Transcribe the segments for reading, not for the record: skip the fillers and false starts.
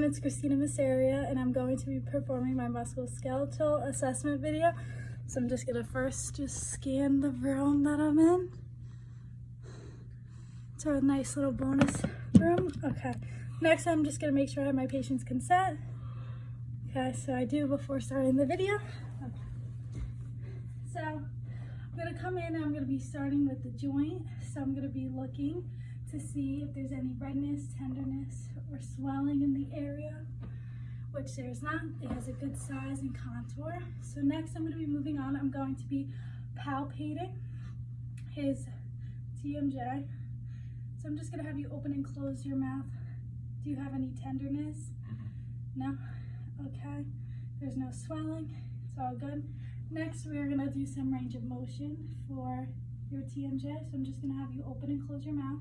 it's Christina Masseria, and I'm going to be performing my musculoskeletal assessment video. So I'm just gonna first just scan the room that I'm in. It's a nice little bonus room. Okay, next I'm just gonna make sure I have my patient's consent. Okay, so I do before starting the video. Okay. So I'm gonna come in and I'm gonna be starting with the joint. So I'm gonna be looking to see if there's any redness, tenderness, or swelling in the area, which there's not. It has a good size and contour. So next I'm going to be moving on. I'm going to be palpating his TMJ. So I'm just going to have you open and close your mouth. Do you have any tenderness? No? Okay. There's no swelling. It's all good. Next we're going to do some range of motion for your TMJ. So I'm just going to have you open and close your mouth.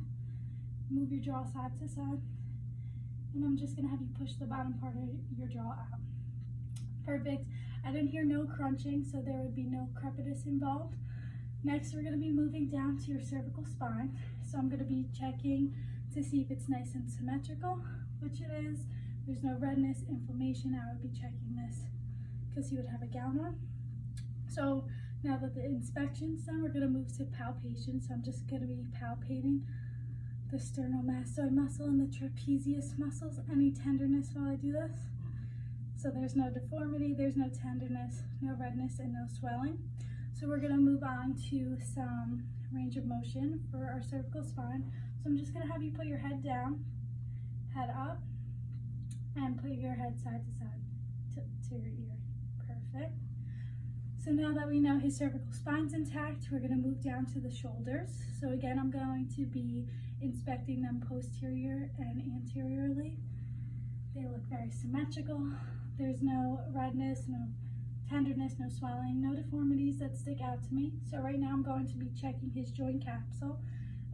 Move your jaw side to side, and I'm just gonna have you push the bottom part of your jaw out. Perfect. I didn't hear no crunching, so there would be no crepitus involved. Next, we're gonna be moving down to your cervical spine. So I'm gonna be checking to see if it's nice and symmetrical, which it is. There's no redness, inflammation. I would be checking this because you would have a gown on. So now that the inspection's done, we're gonna move to palpation. So I'm just gonna be palpating the sternomastoid muscle and the trapezius muscles. Any tenderness while I do this? So there's no deformity, there's no tenderness, no redness, and no swelling. So we're gonna move on to some range of motion for our cervical spine. So I'm just gonna have you put your head down, head up, and put your head side to side to your ear. Perfect. So now that we know his cervical spine's intact, we're gonna move down to the shoulders. So again, I'm going to be inspecting them posterior and anteriorly. They look very symmetrical. There's no redness, no tenderness, no swelling, no deformities that stick out to me. So right now I'm going to be checking his joint capsule,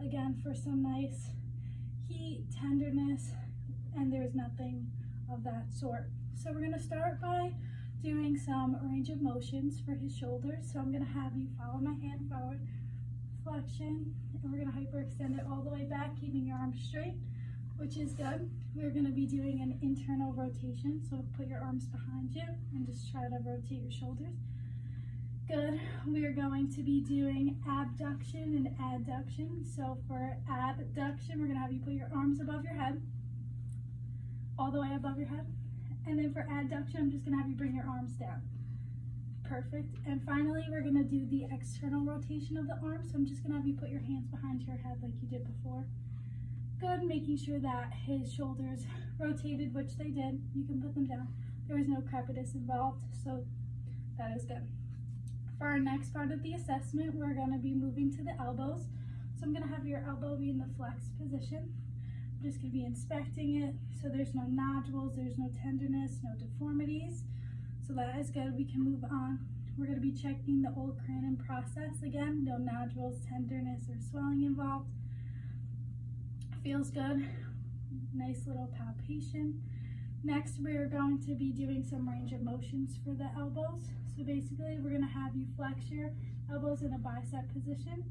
again for some nice heat, tenderness, and there's nothing of that sort. So we're gonna start by doing some range of motions for his shoulders. So I'm gonna have you follow my hand forward, flexion, and we're gonna hyperextend it all the way back, keeping your arms straight, which is good. We're gonna be doing an internal rotation. So put your arms behind you and just try to rotate your shoulders. Good. We are going to be doing abduction and adduction. So for abduction, we're gonna have you put your arms above your head, all the way above your head. And then for adduction, I'm just gonna have you bring your arms down. Perfect. And finally, we're gonna do the external rotation of the arm. So I'm just gonna have you put your hands behind your head like you did before. Good, making sure that his shoulders rotated, which they did. You can put them down. There was no crepitus involved, so that is good. For our next part of the assessment, we're gonna be moving to the elbows. So I'm gonna have your elbow be in the flexed position. I'm just gonna be inspecting it. So there's no nodules, there's no tenderness, no deformities. So that is good. We can move on. We're going to be checking the Olecranon process again. No nodules, tenderness, or swelling involved. Feels good. Nice little palpation. Next, we're going to be doing some range of motions for the elbows. So basically, we're going to have you flex your elbows in a bicep position,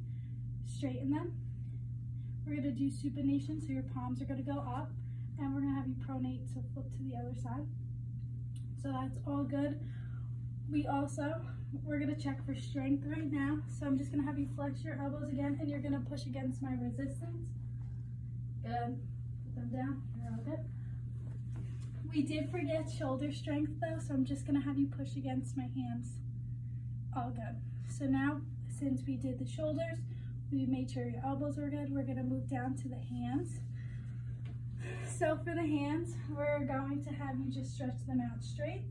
straighten them. We're going to do supination, so your palms are going to go up, and we're going to have you pronate, so flip to the other side. So that's all good. We're gonna check for strength right now. So I'm just gonna have you flex your elbows again, and you're gonna push against my resistance. Good. Put them down. You're all good. We did forget shoulder strength though, so I'm just gonna have you push against my hands. All good. So now, since we did the shoulders, we made sure your elbows were good, we're gonna move down to the hands. So for the hands, we're going to have you just stretch them out straight,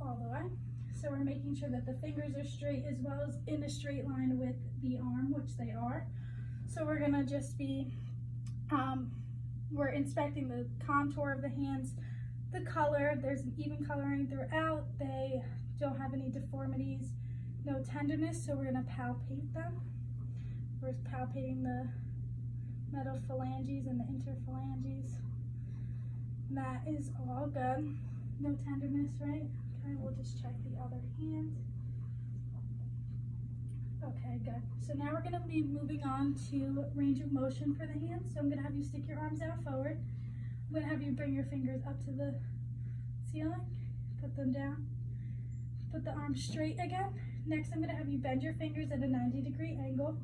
all the way. So we're making sure that the fingers are straight as well as in a straight line with the arm, which they are. So we're gonna just be, we're inspecting the contour of the hands, the color, there's an even coloring throughout, they don't have any deformities, no tenderness, so we're gonna palpate them. We're palpating the metaphalanges and the interphalanges. That is all good. No tenderness, right? Okay, we'll just check the other hand. Okay, good. So now we're gonna be moving on to range of motion for the hands. So I'm gonna have you stick your arms out forward. I'm gonna have you bring your fingers up to the ceiling, put them down, put the arms straight again. Next, I'm gonna have you bend your fingers at a 90-degree angle.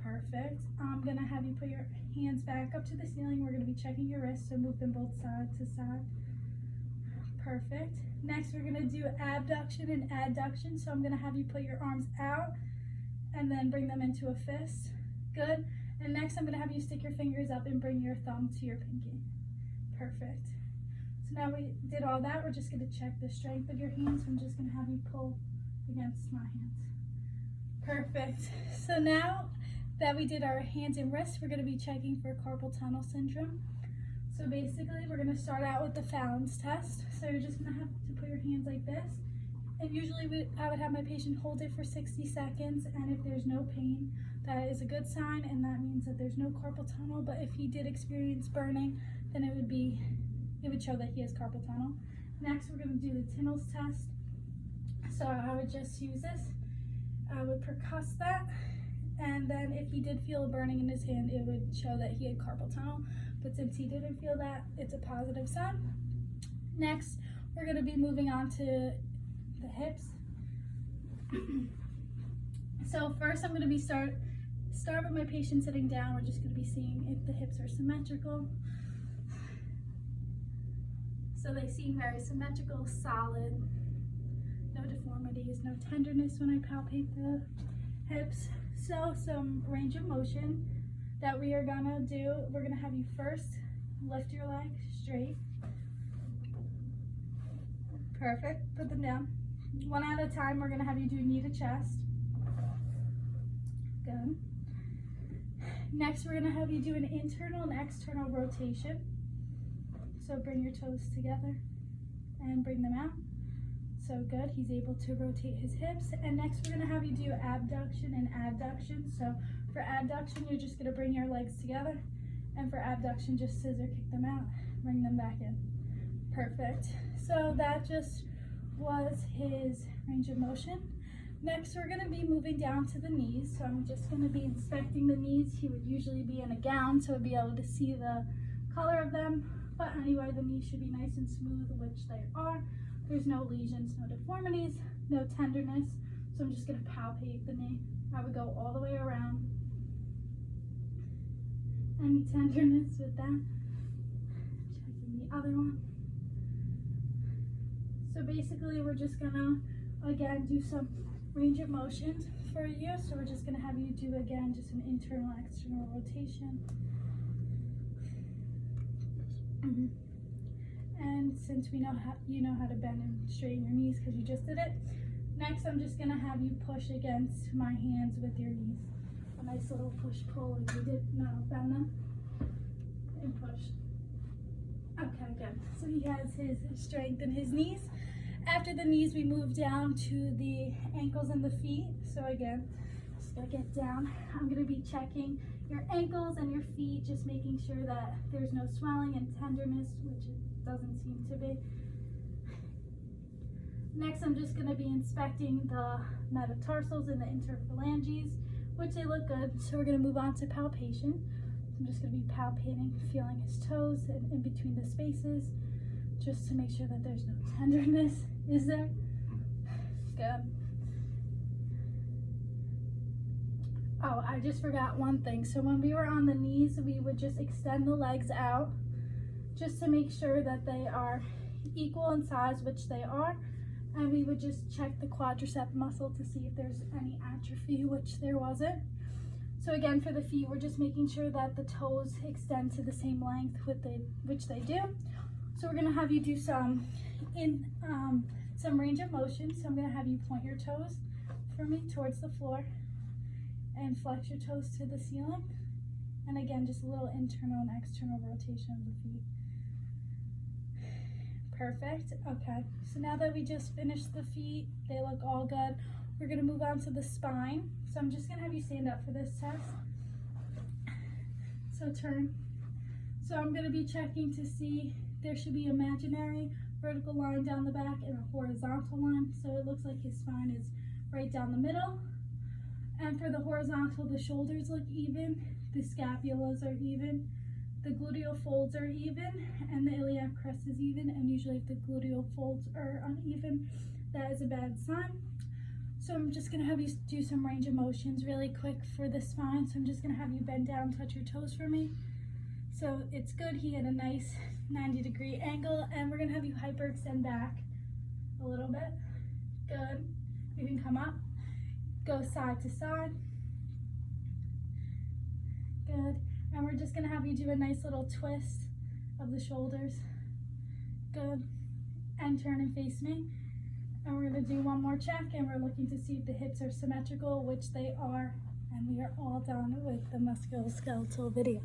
Perfect. I'm gonna have you put your hands back up to the ceiling. We're gonna be checking your wrists, so move them both side to side. Perfect. Next, we're gonna do abduction and adduction. So I'm gonna have you put your arms out and then bring them into a fist. Good. And next, I'm gonna have you stick your fingers up and bring your thumb to your pinky. Perfect. So now we did all that. We're just gonna check the strength of your hands. So I'm just gonna have you pull against my hands. Perfect. So now that we did our hands and wrists, we're gonna be checking for carpal tunnel syndrome. So basically, we're gonna start out with the Fallon's test. So you're just gonna have to put your hands like this. And usually I would have my patient hold it for 60 seconds. And if there's no pain, that is a good sign. And that means that there's no carpal tunnel. But if he did experience burning, then it would show that he has carpal tunnel. Next, we're gonna do the Tinnell's test. So I would just use this. I would percuss that. And then if he did feel a burning in his hand, it would show that he had carpal tunnel. But since he didn't feel that, it's a positive sign. Next, we're gonna be moving on to the hips. So first I'm gonna be start with my patient sitting down. We're just gonna be seeing if the hips are symmetrical. So they seem very symmetrical, solid, no deformities, no tenderness when I palpate the hips. So some range of motion that we are gonna do. We're gonna have you first lift your leg straight. Perfect, put them down. One at a time, we're gonna have you do knee to chest. Good. Next, we're gonna have you do an internal and external rotation. So bring your toes together and bring them out. So good, he's able to rotate his hips. And next we're gonna have you do abduction and adduction. So for adduction, you're just gonna bring your legs together. And for abduction, just scissor kick them out, bring them back in. Perfect. So that just was his range of motion. Next, we're gonna be moving down to the knees. So I'm just gonna be inspecting the knees. He would usually be in a gown, so we'd be able to see the color of them. But anyway, the knees should be nice and smooth, which they are. There's no lesions, no deformities, no tenderness. So I'm just gonna palpate the knee. I would go all the way around. Any tenderness with that? Checking the other one. So basically we're just gonna, again, do some range of motion for you. So we're just gonna have you do, again, just an internal, external rotation. And since we know how, you know how to bend and straighten your knees because you just did it, next I'm just gonna have you push against my hands with your knees. A nice little push-pull like we did. No, bend them and push. Okay, good. So he has his strength in his knees. After the knees, we move down to the ankles and the feet. So again, just gonna get down. I'm gonna be checking your ankles and your feet, just making sure that there's no swelling and tenderness, which it doesn't seem to be. Next, I'm just gonna be inspecting the metatarsals and the interphalanges, which they look good. So we're gonna move on to palpation. I'm just gonna be palpating, feeling his toes and in between the spaces, just to make sure that there's no tenderness. Is there? Good. Oh, I just forgot one thing. So when we were on the knees, we would just extend the legs out just to make sure that they are equal in size, which they are. And we would just check the quadricep muscle to see if there's any atrophy, which there wasn't. So again, for the feet, we're just making sure that the toes extend to the same length which they do. So we're gonna have you do some range of motion. So I'm gonna have you point your toes for me towards the floor and flex your toes to the ceiling. And again, just a little internal and external rotation of the feet. Perfect. Okay, so now that we just finished the feet, they look all good. We're gonna move on to the spine. So I'm just gonna have you stand up for this test. So turn. So I'm gonna be checking to see there should be imaginary vertical line down the back and a horizontal line. So it looks like his spine is right down the middle. And for the horizontal, the shoulders look even, the scapulas are even, the gluteal folds are even and the iliac crest is even, and usually if the gluteal folds are uneven, that is a bad sign. So I'm just gonna have you do some range of motions really quick for the spine. So I'm just gonna have you bend down, touch your toes for me. So it's good, he had a nice 90-degree angle, and we're gonna have you hyperextend back a little bit. Good, you can come up, go side to side. Good, and we're just gonna have you do a nice little twist of the shoulders. Good, and turn and face me. And we're gonna do one more check, and we're looking to see if the hips are symmetrical, which they are, and we are all done with the musculoskeletal video.